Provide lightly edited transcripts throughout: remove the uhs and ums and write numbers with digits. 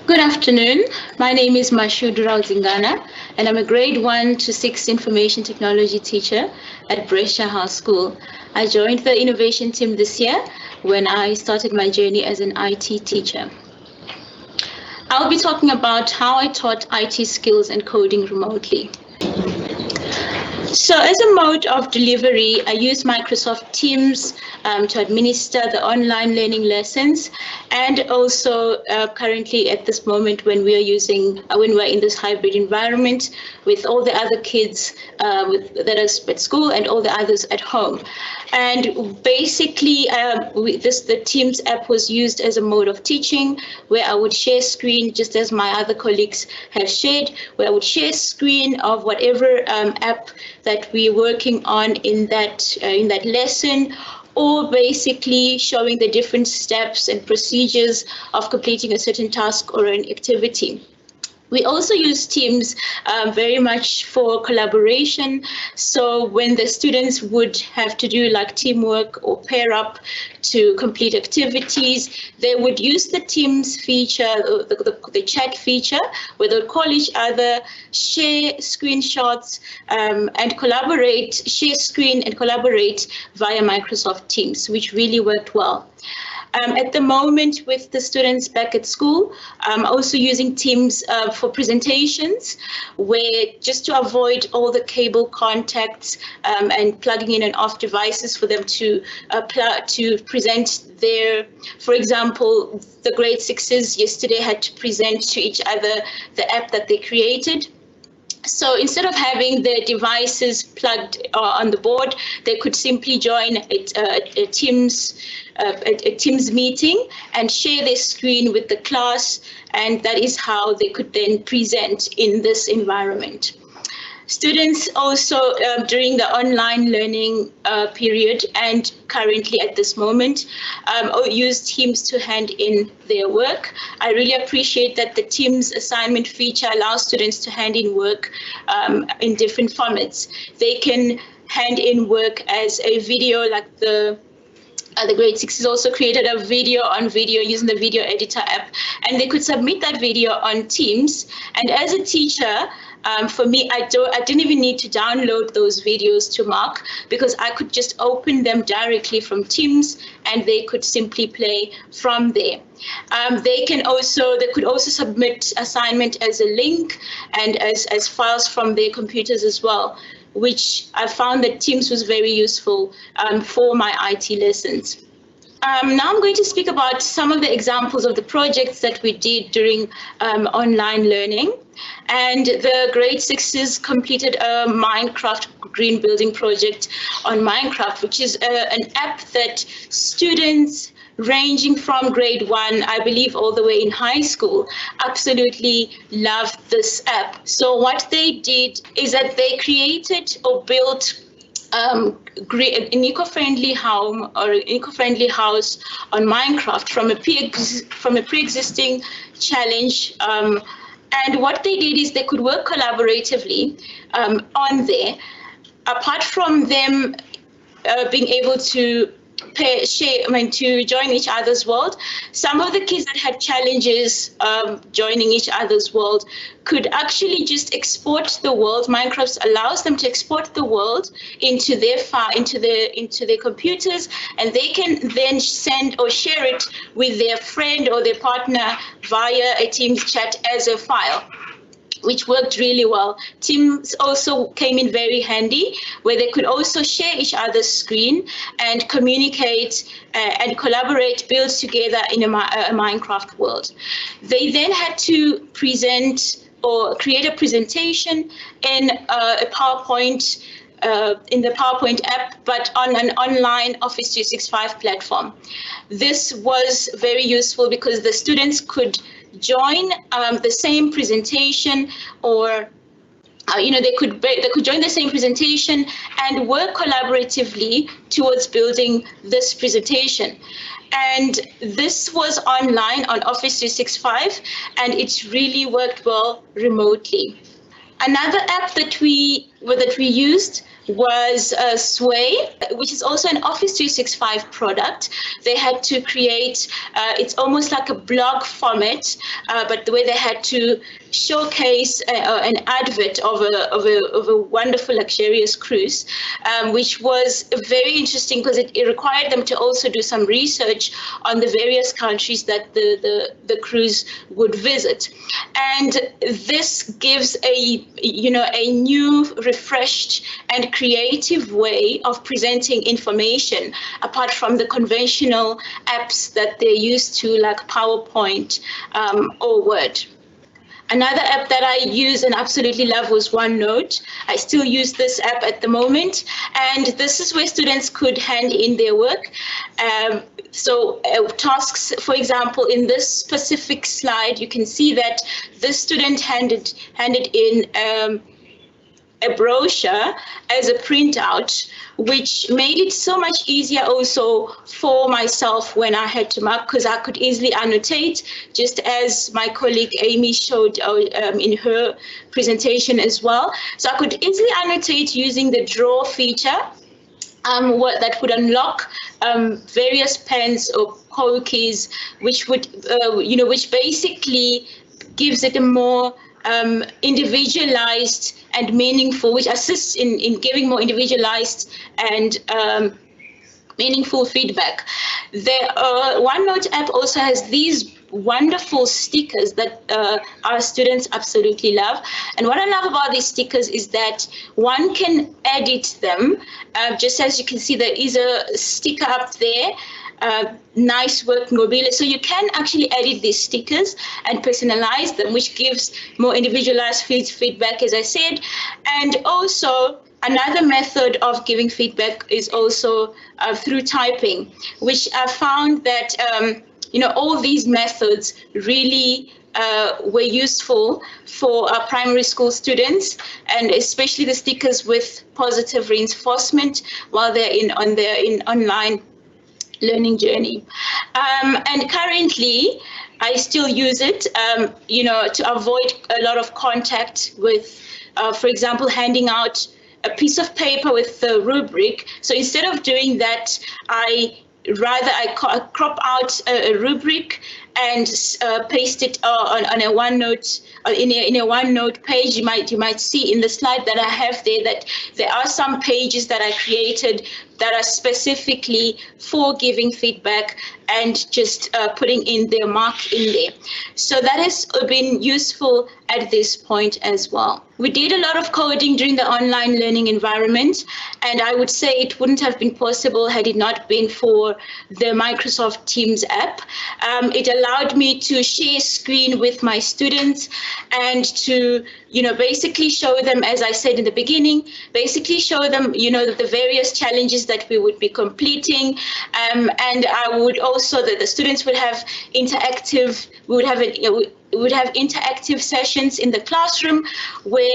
Good afternoon. My name is Mashudu Raudzingana, and I'm a grade 1 to 6 information technology teacher at Brescia House School. I joined the innovation team this year when I started my journey as an IT teacher. I'll be talking about how I taught IT skills and coding remotely. So as a mode of delivery, I use Microsoft Teams to administer the online learning lessons, and also currently at this moment when when we're in this hybrid environment with all the other kids that are at school and all the others at home. And basically, the Teams app was used as a mode of teaching, where I would share screen just as my other colleagues have shared, where I would share screen of whatever app that we're working on in that lesson, or basically showing the different steps and procedures of completing a certain task or an activity. We also use Teams very much for collaboration. So when the students would have to do like teamwork or pair up to complete activities, they would use the Teams feature, the chat feature, where they'll call each other, share screenshots, and collaborate, share screen and collaborate via Microsoft Teams, which really worked well. At the moment, with the students back at school, I'm also using Teams for presentations, where just to avoid all the cable contacts and plugging in and off devices for them to present their, for example, the grade sixes yesterday had to present to each other the app that they created. So instead of having the devices plugged on the board, they could simply join a Teams meeting and share their screen with the class, and that is how they could then present in this environment. Students also, during the online learning period and currently at this moment, use Teams to hand in their work. I really appreciate that the Teams assignment feature allows students to hand in work in different formats. They can hand in work as a video, like the grade sixes also created a video on video using the video editor app, and they could submit that video on Teams. And as a teacher, for me, I didn't even need to download those videos to mark, because I could just open them directly from Teams and they could simply play from there. They could also submit assignment as a link and as files from their computers as well, which I found that Teams was very useful for my IT lessons. Now I'm going to speak about some of the examples of the projects that we did during online learning. And the grade sixes completed a Minecraft green building project on Minecraft, which is an app that students ranging from grade 1, I believe, all the way in high school, absolutely loved this app. So what they did is that they created or built an eco-friendly home or an eco-friendly house on Minecraft from a pre-existing challenge. And what they did is they could work collaboratively on there. Apart from them being able to to join each other's world, some of the kids that had challenges joining each other's world could actually just export the world. Minecraft allows them to export the world into their into their computers, and they can then send or share it with their friend or their partner via a Teams chat as a file, which worked really well. Teams also came in very handy, where they could also share each other's screen and communicate and collaborate, build together in a Minecraft world. They then had to present or create a presentation in a PowerPoint, in the PowerPoint app, but on an online Office 365 platform. This was very useful because the students could join the same presentation, or they could join the same presentation and work collaboratively towards building this presentation. And this was online on Office 365, and it really worked well remotely. Another app that we used was Sway, which is also an Office 365 product. They had to create, it's almost like a blog format, but the way they had to showcase an advert of a wonderful, luxurious cruise, which was very interesting because it required them to also do some research on the various countries that the cruise would visit. And this gives a new, refreshed and creative way of presenting information apart from the conventional apps that they're used to, like PowerPoint or Word. Another app that I use and absolutely love was OneNote. I still use this app at the moment, and this is where students could hand in their work. Tasks, for example, in this specific slide, you can see that this student handed in a brochure as a printout, which made it so much easier also for myself when I had to mark, because I could easily annotate, just as my colleague Amy showed in her presentation as well. So I could easily annotate using the draw feature, that would unlock various pens or keys, which would, which basically gives it a more individualized and meaningful, which assists in giving more individualized and meaningful feedback. The OneNote app also has these wonderful stickers that our students absolutely love. And what I love about these stickers is that one can edit them. Just as you can see, there is a sticker up there. Nice work, Ngobile. So you can actually edit these stickers and personalize them, which gives more individualized feedback, as I said. And also, another method of giving feedback is also through typing, which I found that all these methods really were useful for our primary school students, and especially the stickers with positive reinforcement while they're on their online learning journey. And currently, I still use it, to avoid a lot of contact with, for example, handing out a piece of paper with the rubric. So instead of doing that, I crop out a rubric and paste it on a OneNote, in a OneNote page. You might see in the slide that I have there that there are some pages that I created that are specifically for giving feedback and just putting in their mark in there. So that has been useful at this point as well. We did a lot of coding during the online learning environment, and I would say it wouldn't have been possible had it not been for the Microsoft Teams app. It allowed me to share screen with my students and to, basically show them, as I said in the beginning, basically show them, the various challenges that we would be completing. And I would also, that the students would have interactive, we would have interactive sessions in the classroom where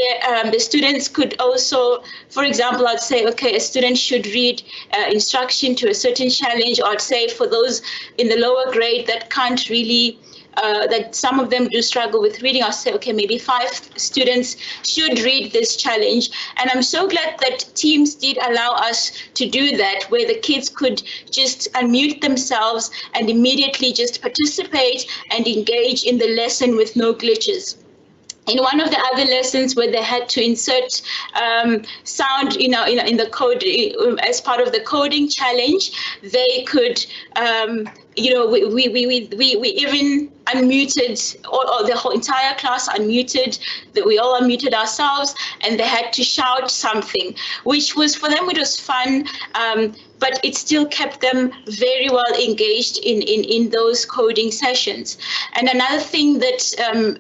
the students could also, for example, I'd say, okay, a student should read instruction to a certain challenge, or I'd say for those in the lower grade that can't really, that some of them do struggle with reading, I'll say, okay, maybe 5 students should read this challenge. And I'm so glad that Teams did allow us to do that, where the kids could just unmute themselves and immediately just participate and engage in the lesson with no glitches. In one of the other lessons where they had to insert sound, in the code as part of the coding challenge, they could, we even unmuted, or the whole entire class unmuted, that we all unmuted ourselves, and they had to shout something, which was, for them, it was fun, but it still kept them very well engaged in those coding sessions. And another thing that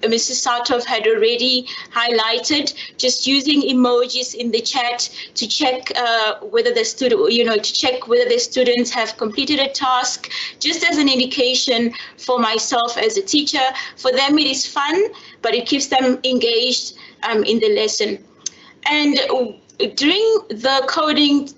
Mrs. Satov had already highlighted, just using emojis in the chat to check whether the student, to check whether the students have completed a task, just as an indication for myself as a teacher. For them, it is fun, but it keeps them engaged in the lesson. And during the coding,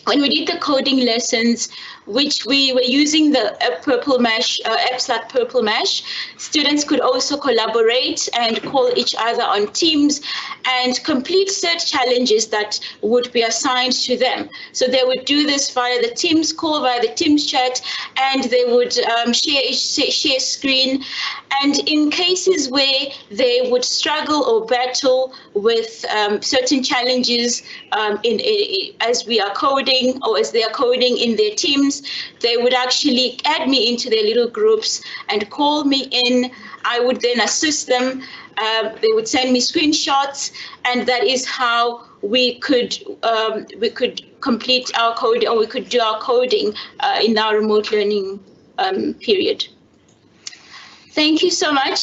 when we did the coding lessons, which we were using the Purple Mesh, apps like Purple Mesh. Students could also collaborate and call each other on Teams and complete set challenges that would be assigned to them. So they would do this via the Teams call, via the Teams chat, and they would share screen. And in cases where they would struggle or battle with certain challenges as we are coding or as they are coding in their teams, they would actually add me into their little groups and call me in. I would then assist them. They would send me screenshots, and that is how we could complete our code, or we could do our coding in our remote learning period. Thank you so much.